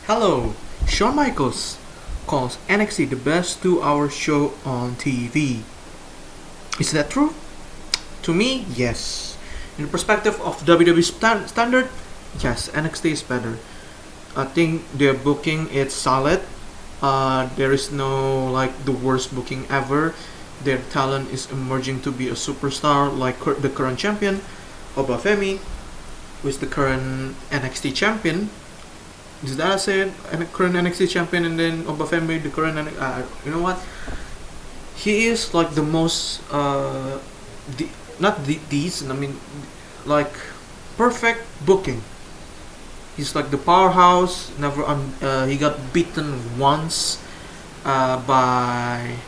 Hello, Shawn Michaels calls NXT the best 2 hour show on TV. Is that true? To me, yes. In the perspective of WWE standard, yes, NXT is better. I think their booking is solid. There is no like the worst booking ever. Their talent is emerging to be a superstar like the current champion, Obafemi, who is the current NXT champion. Did I say it? Current NXT champion and then Obafemi, the current you know what? He is like the most not these. I mean, like perfect booking. He's like the powerhouse. Never he got beaten once by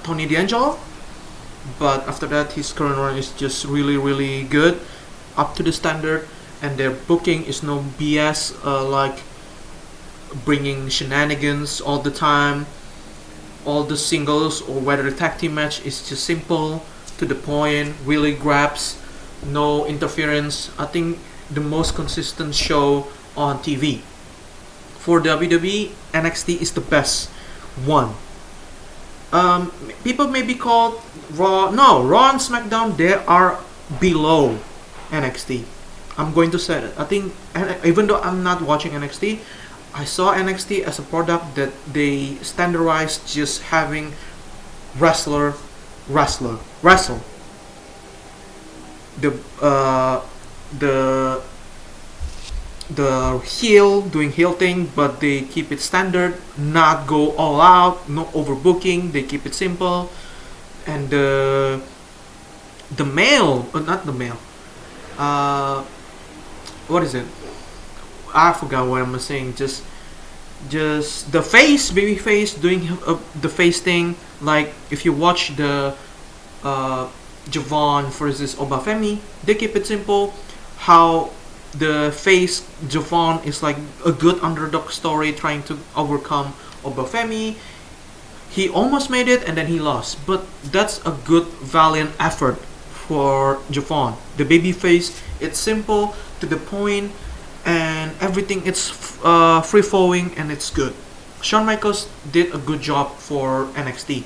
Tony D'Angelo, but after that his current run is just really good, up to the standard, and their booking is no BS, like bringing shenanigans all the time. All the singles or whether the tag team match is just simple, to the point, really grabs, no interference. I think the most consistent show on TV. For WWE, NXT is the best one. People may be called Raw. No, Raw and SmackDown, they are below NXT. I'm going to say it. I think, even though I'm not watching NXT, I saw NXT as a product that they standardized just having wrestle. The the heel doing heel thing, but they keep it standard, not go all out, no overbooking. They keep it simple, and the male, not the male. Uh, what is it? I forgot what I'm saying. Just the face, baby face, doing the face thing. Like if you watch the Javon versus Obafemi, they keep it simple. How the face Javon is like a good underdog story trying to overcome Obafemi. He almost made it and then he lost, but that's a good valiant effort for Javon. The baby face, it's simple to the point, and everything it's free flowing and it's good. Shawn Michaels did a good job for NXT.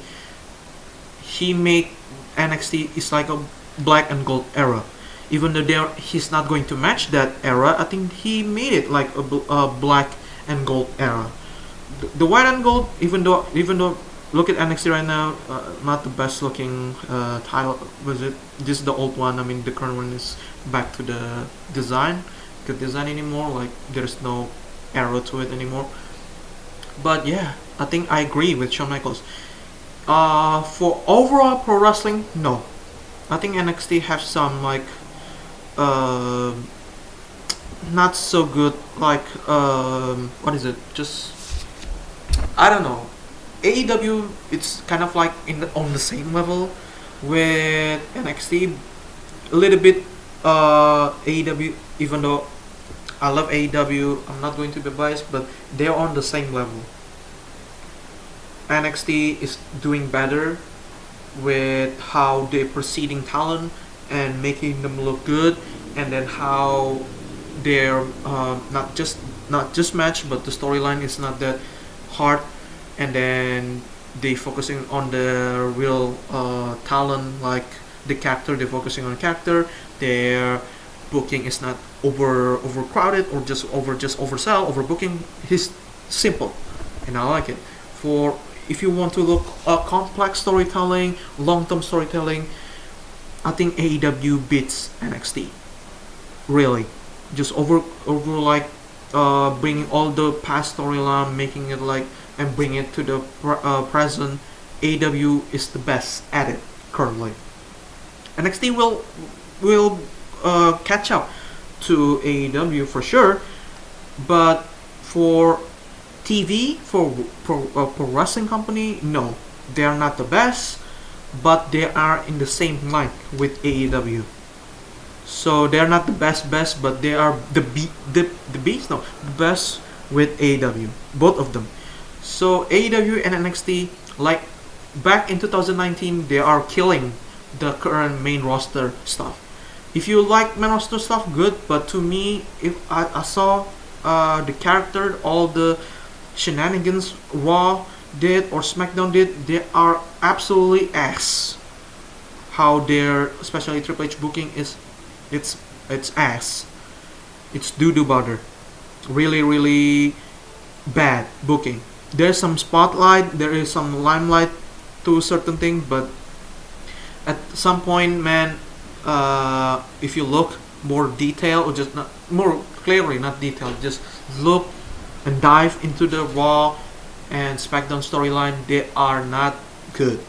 He made NXT is like a black and gold era. Even though he's not going to match that era, I think he made it like a black and gold era. The white and gold, even though look at NXT right now, not the best looking title. Was it? This is the old one. I mean, the current one is back to the design. Good design anymore. Like there's no arrow to it anymore. But yeah, I think I agree with Shawn Michaels. For overall pro wrestling, no. I think NXT have some like uh, not so good. Like what is it? Just I don't know. AEW, it's kind of like on the same level with NXT. A little bit AEW, even though I love AEW, I'm not going to be biased, but they're on the same level. NXT is doing better with how they're proceeding talent and making them look good, and then how they're not just match, but the storyline is not that hard, and then they focusing on the real talent, like the character. They're focusing on the character. Their booking is not overcrowded or just oversell, overbooking. It's simple, and I like it. For if you want to look complex storytelling, long-term storytelling, I think AEW beats NXT. Really, just over like bringing all the past storyline, making it like and bring it to the present. AEW is the best at it currently. NXT will catch up to AEW for sure, but for TV, for wrestling company, no, they are not the best, but they are in the same line with AEW. So they are not the best, but they are the beast, no, the best with AEW, both of them. So AEW and NXT, like back in 2019, they are killing the current main roster stuff. If you like main roster stuff, good. But to me, if I saw the character, all the shenanigans Raw did or SmackDown did, they are absolutely ass. How their, especially Triple H booking is, it's it's ass. It's doo doo butter. Really, really bad booking. There's some spotlight, there is some limelight to certain things, but at some point, man, if you look more detail or just not more clearly, not detail, just look and dive into the Raw and SmackDown storyline, they are not good.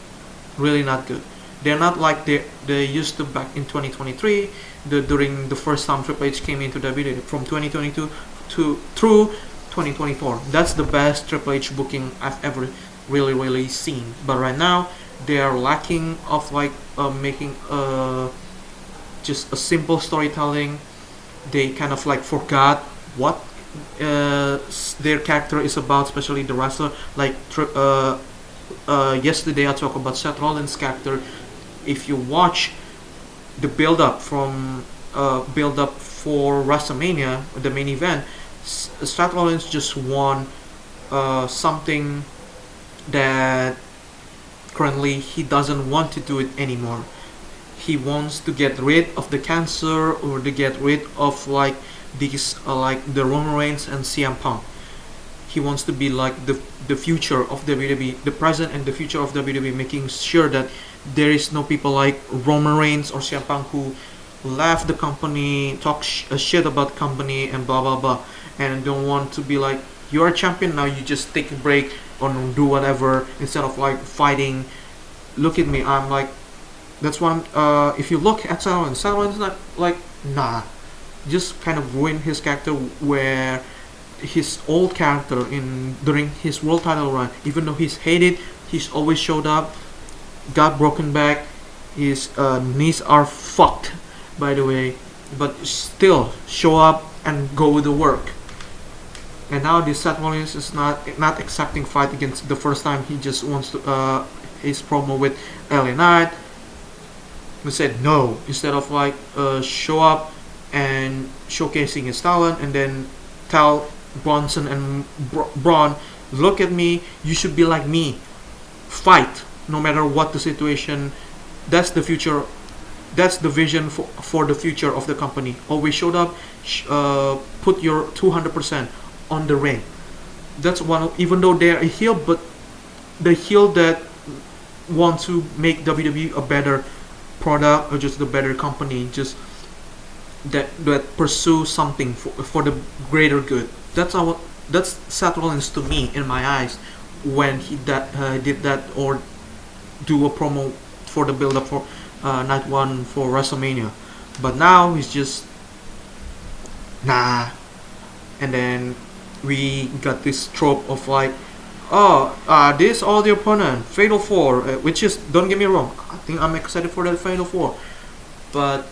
Really not good. They're not like they used to back in 2023, during the first time Triple H came into WWE from 2022 to through 2024. That's the best Triple H booking I've ever really seen. But right now they are lacking of like making just a simple storytelling. They kind of like forgot what their character is about, especially the wrestler. Like yesterday I talked about Seth Rollins' character. If you watch the build up for WrestleMania, the main event, Seth Rollins just won something that currently he doesn't want to do it anymore. He wants to get rid of the cancer, or to get rid of like these like the Roman Reigns and CM Punk. He wants to be like the future of WWE, the present and the future of WWE, making sure that there is no people like Roman Reigns or CM Punk who left the company, talk shit about the company and blah blah blah, and don't want to be like, you're a champion now, you just take a break or do whatever instead of like fighting. Look at me, I'm like, that's why if you look at Seth Rollins not like, nah, just kind of ruin his character, where his old character in during his world title run, even though he's hated, he's always showed up, got broken back, his knees are fucked by the way, but still show up and go with the work. And now this Seth Rollins is not accepting fight against the first time. He just wants to his promo with LA Knight. We said no, instead of like show up and showcasing his talent, and then tell Bronson and Braun, look at me, you should be like me, fight no matter what the situation. That's the future, that's the vision for the future of the company. Always showed up, put your 200% on the ring. That's one, even though they're a heel, but the heel that want to make WWE a better product or just a better company, just that pursue something for the greater good. That's Seth Rollins to me in my eyes, when he did that or do a promo for the build up for night one for WrestleMania. But now he's just nah. And then we got this trope of like, oh, this all the opponent Fatal 4, which is, don't get me wrong, I think I'm excited for that Fatal 4, but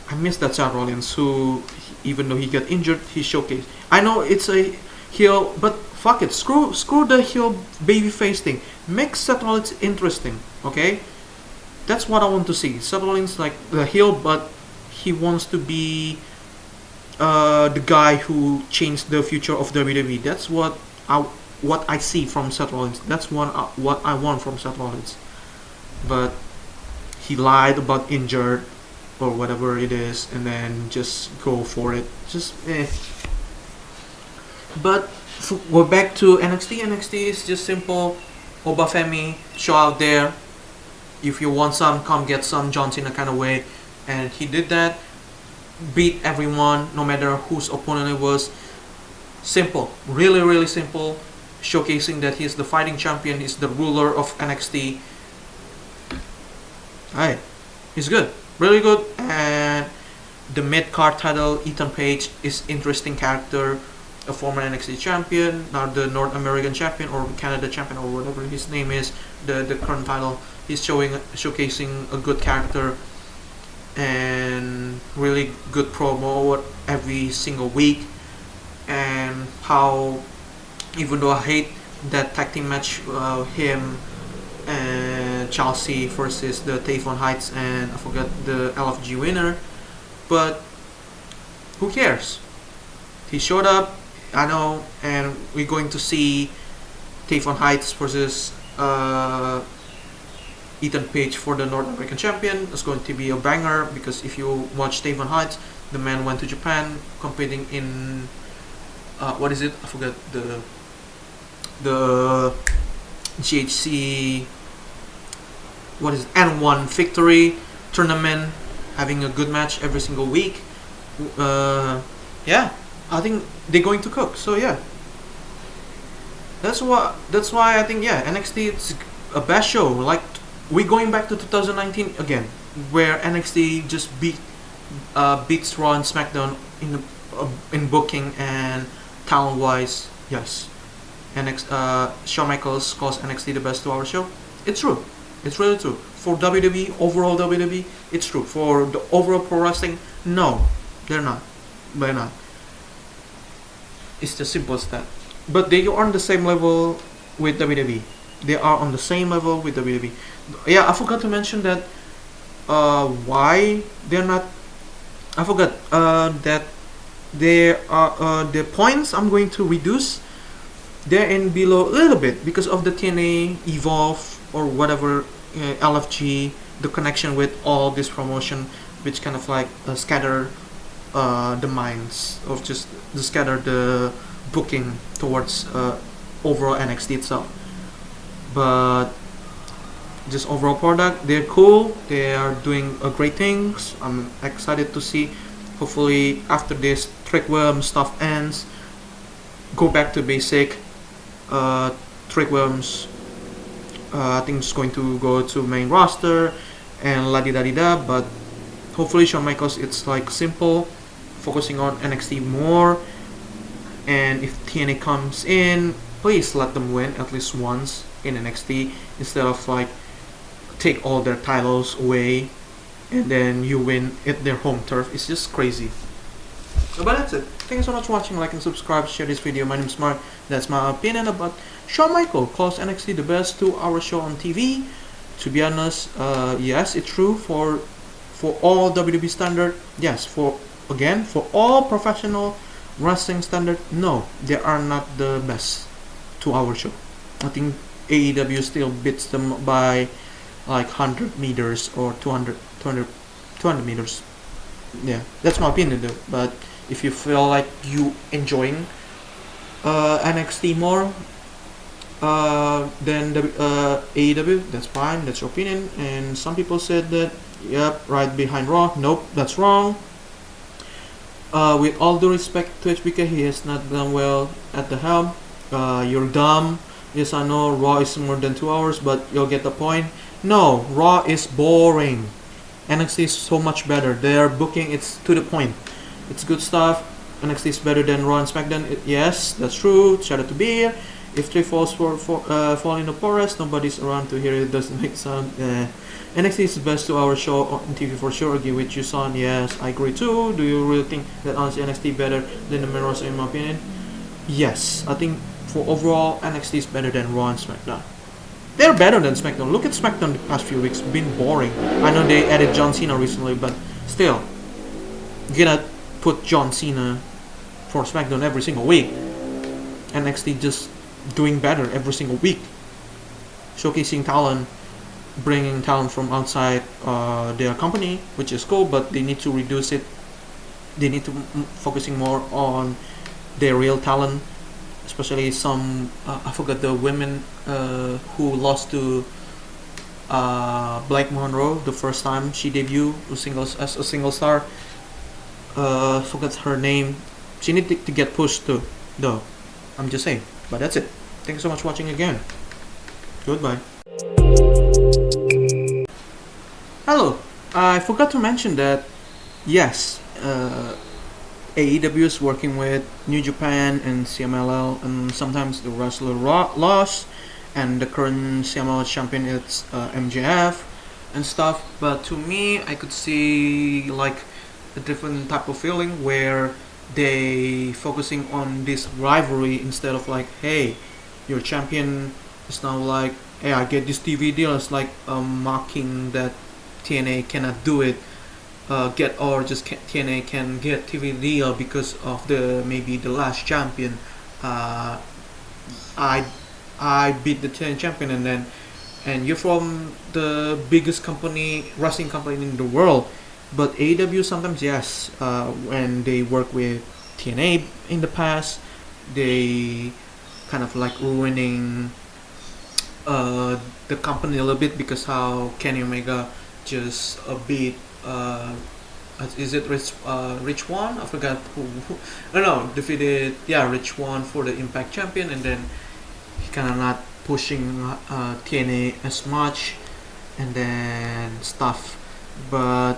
I miss that Seth Rollins who, even though he got injured, he showcased. I know it's a heel, but fuck it, screw the heel babyface thing. Make Seth Rollins interesting, okay? That's what I want to see. Seth Rollins like the heel, but he wants to be the guy who changed the future of WWE. That's what I see from Seth Rollins. That's what I want from Seth Rollins. But he lied about injured or whatever it is, and then just go for it. Just But go back to NXT. NXT is just simple. Obafemi show out there. If you want some, come get some. John Cena kind of way, and he did that. Beat everyone, no matter whose opponent it was. Simple, really simple. Showcasing that he's the fighting champion, he's the ruler of NXT. Hey, he's good, really good. And the mid-card title, Ethan Page is interesting character, a former NXT champion, now the North American champion or Canada champion or whatever his name is, the current title. He's showcasing a good character and really good promo every single week. And how, even though I hate that tag team match, him and Chelsea versus the Tavon Heights and I forgot the LFG winner, but who cares? he showed up. I know, and we're going to see Tavon Heights versus Ethan Page for the North American champion. It's going to be a banger because if you watch Tavon Heights, the man went to Japan competing in what is it? I forgot the GHC. What is it? N1 Victory tournament, having a good match every single week. Yeah, I think they're going to cook. So yeah, that's why I think NXT it's a best show. Like we're going back to 2019 again, where NXT just beats Raw and SmackDown in booking and talent wise. Yes, Shawn Michaels calls NXT the best 2-hour show. It's true. It's really true. For WWE, overall WWE, it's true. For the overall pro wrestling, no, they're not. They're not. It's just simple as that. But they are on the same level with WWE. They are on the same level with WWE. Yeah, I forgot to mention that. Why they're not? I forgot that there are the points I'm going to reduce. They're in below a little bit because of the TNA Evolve or whatever LFG, the connection with all this promotion, which kind of like scatter the minds of just scatter the booking towards overall NXT itself. But just overall product, they're cool. They are doing great things. I'm excited to see. Hopefully, after this Trick William stuff ends, go back to basic. Trick Williams, I think it's going to go to main roster and la di da di da. But hopefully, Shawn Michaels, it's like simple, focusing on NXT more. And if TNA comes in, please let them win at least once in NXT instead of like take all their titles away and then you win at their home turf. It's just crazy. But that's it. Thank you so much for watching. Like and subscribe, share this video. My name is Mark. That's my opinion about Shawn Michaels calls NXT the best 2-hour show on TV. To be honest, yes, it's true for all WWE standard. Yes, for all professional wrestling standard, no, they are not the best 2-hour show. I think AEW still beats them by like 100 meters or 200 meters. Yeah, that's my opinion though. But if you feel like you enjoying NXT more than AEW, that's fine, that's your opinion. And some people said that, yep, right behind Raw. Nope, that's wrong. With all due respect to HBK, he has not done well at the helm. You're dumb. Yes, I know Raw is more than 2 hours, but you'll get the point. No, Raw is boring. NXT is so much better. Their booking, it's to the point. It's good stuff. NXT is better than Raw and SmackDown. Yes, that's true. Shout out to Beer. If three falls fall in the forest, nobody's around to hear it. Doesn't make sound. NXT is the best 2-hour show on TV for sure. Agree with you, son. Yes, I agree too. Do you really think that honestly NXT better than the main roster in my opinion? Yes, I think for overall NXT is better than Raw and SmackDown. They're better than SmackDown. Look at SmackDown the past few weeks. Been boring. I know they added John Cena recently, but still, you cannot put John Cena for SmackDown every single week. NXT just doing better every single week, showcasing talent, bringing talent from outside their company, which is cool. But they need to reduce it. They need to focusing more on their real talent, especially some I forgot the women who lost to Black Monroe the first time she debuted as a single star. Forgot her name. She needed to get pushed too, though. I'm just saying. But that's it. Thank you so much for watching again. Goodbye. Hello. I forgot to mention that yes, AEW is working with New Japan and CMLL, and sometimes the wrestler lost, and the current CMLL champion is MJF and stuff. But to me, I could see like a different type of feeling where they focusing on this rivalry instead of like, hey, your champion is now like, hey, I get this TV deal. It's like mocking that TNA cannot do it get, or just TNA can get TV deal because of the maybe the last champion. Uh, I I beat the TNA champion, and then and you're from the biggest company, wrestling company in the world. But AEW sometimes, yes, when they work with TNA in the past, they kind of like ruining the company a little bit, because how Kenny Omega just beat is it Rich One? I forgot who. No, no, defeated, yeah, Rich One for the Impact Champion, and then he kind of not pushing TNA as much, and then stuff. But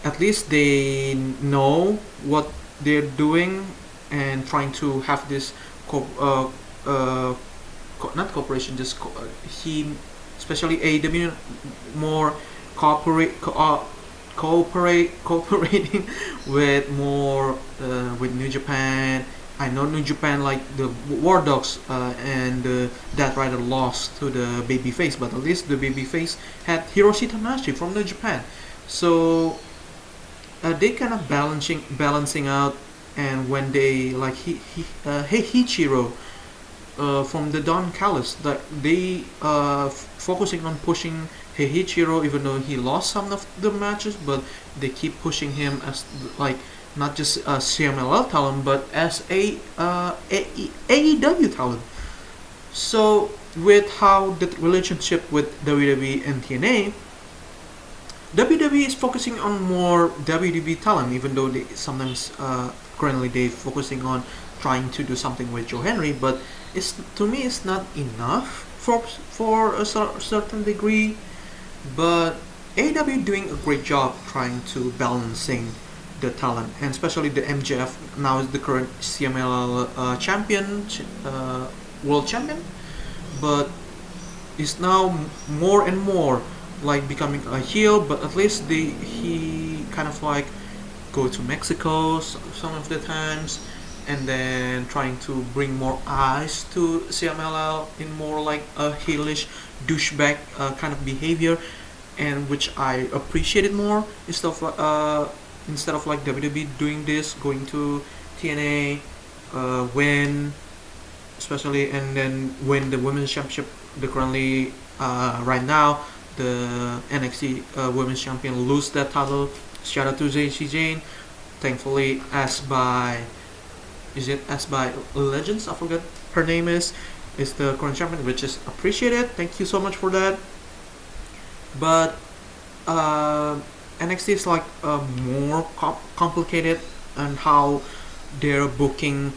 at least they know what they're doing, and trying to have this co- not cooperation, just he, especially AEW, more cooperating with more with New Japan. I know New Japan, like the War Dogs and Death Rider, lost to the babyface, but at least the babyface had Hiroshi Tanahashi from New Japan. So they kind of balancing out. And when they like Heiichiro from the Don Callis, that they focusing on pushing Heiichiro, even though he lost some of the matches, but they keep pushing him as like not just a CMLL talent, but as AEW talent. So with how the relationship with WWE and TNA, WWE is focusing on more WWE talent, even though they sometimes currently they focusing on trying to do something with Joe Henry, but it's, to me, it's not enough for a certain degree. But AEW doing a great job trying to balancing the talent, and especially the MJF now is the current CMLL champion, world champion, but is now more and more like becoming a heel. But at least he kind of like go to Mexico some of the times, and then trying to bring more eyes to CMLL in more like a heelish douchebag kind of behavior, and which I appreciated more instead of like WWE doing this, going to TNA, win, especially, and then win the women's championship. The currently right now the NXT women's champion lose that title. Shout out to Zacy Jane. Thankfully, asked by, is it asked by Legends? I forgot her name is the current champion, which is appreciated. Thank you so much for that. But NXT is like more complicated, and how they're booking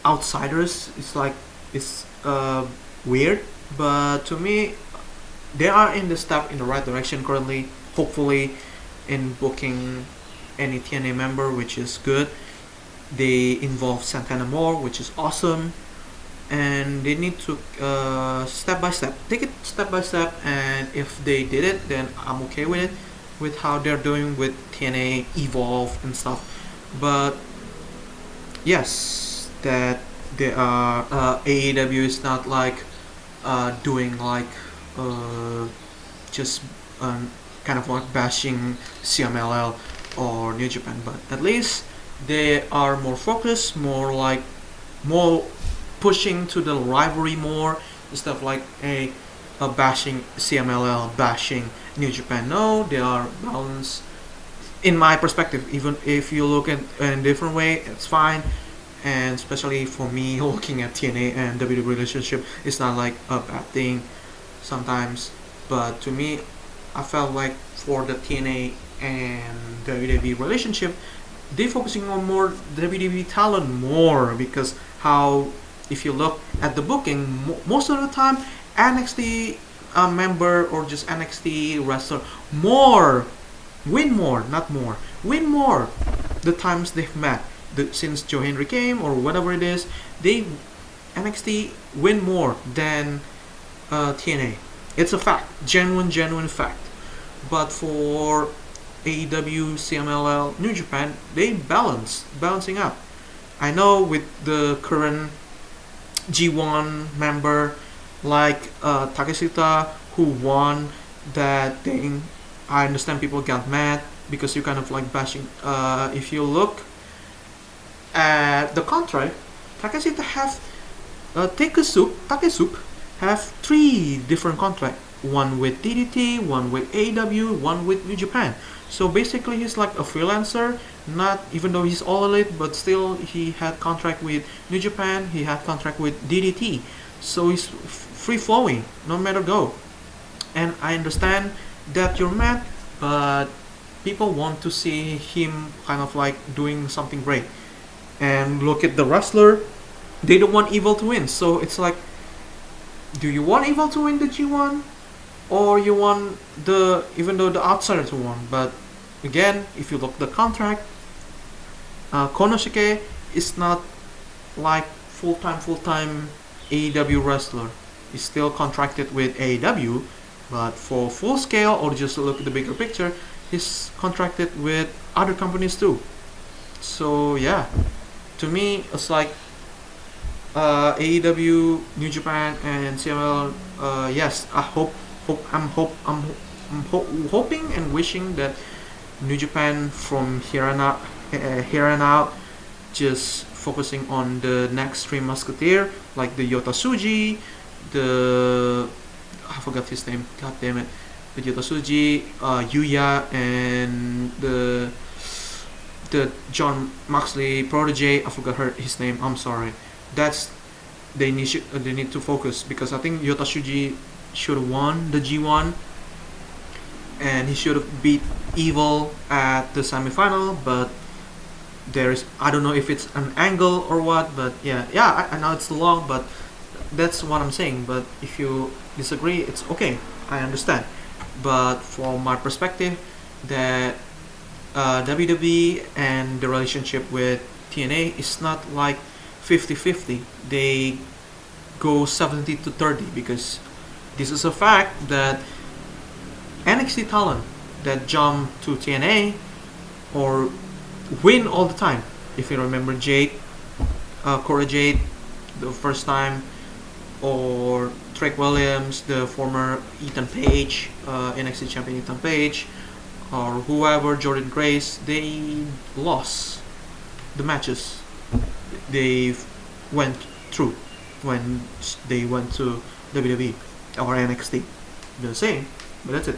outsiders. It's like it's weird, but to me, they are in the step in the right direction currently. Hopefully, in booking any TNA member, which is good. They involve Santana more, which is awesome, and they need to step by step, take it step by step. And if they did it, then I'm okay with it, with how they're doing with TNA Evolve and stuff. But yes, that they are AEW is not like doing like just kind of like bashing CMLL or New Japan, but at least they are more focused, more pushing to the rivalry more, instead of like a bashing CMLL, bashing New Japan. No, they are balanced in my perspective. Even if you look at in a different way, it's fine. And especially for me, looking at TNA and WWE relationship, it's not like a bad thing sometimes. But to me, I felt like for the TNA and WWE relationship, they focusing on more WWE talent more, because how, if you look at the booking, most of the time NXT member or just NXT wrestler win more, not more, win more the times they've met. Since Joe Henry came or whatever it is, they NXT win more than TNA. It's a fact, genuine fact. But for AEW, CMLL, New Japan, they balancing up. I know with the current G1 member like Takeshita, who won that thing, I understand people got mad because you kind of like bashing. If you look at the contract, Takeshi have Takesup have three different contracts. One with DDT, one with AEW, one with New Japan. So basically, he's like a freelancer. Not even though he's all elite, but still he had contract with New Japan. He had contract with DDT. So he's free flowing, no matter go. And I understand that you're mad, but people want to see him kind of like doing something great. And look at the wrestler, they don't want Evil to win. So it's like, do you want Evil to win the G1, or you want the even though the outsider to win? But again, if you look at the contract, Konosuke is not like full-time AEW wrestler. He's still contracted with AEW, but for full scale or just look at the bigger picture, he's contracted with other companies too. So yeah, to me it's like AEW, New Japan, and CML. Yes, I'm hoping and wishing that New Japan from here and out, just focusing on the next Three Musketeer, like the Yota Tsuji, the I forgot his name. God damn it, the Yota Tsuji, Yuya, and the John Moxley protege. I forgot his name. I'm sorry. That's they need to focus, because I think Yota Tsuji should have won the G1, and he should have beat Evil at the semifinal. But I don't know if it's an angle or what. But yeah, I know it's long, but that's what I'm saying. But if you disagree, it's okay. I understand. But from my perspective, that WWE and the relationship with TNA is not like 50-50. They go 70-30, because this is a fact that NXT talent that jump to TNA or win all the time. If you remember Jade, Cora Jade, the first time, or Trick Williams, the former Ethan Page, NXT champion Ethan Page, or whoever, Jordan Grace, they lost the matches they went through when they went to WWE or NXT. The same, but that's it.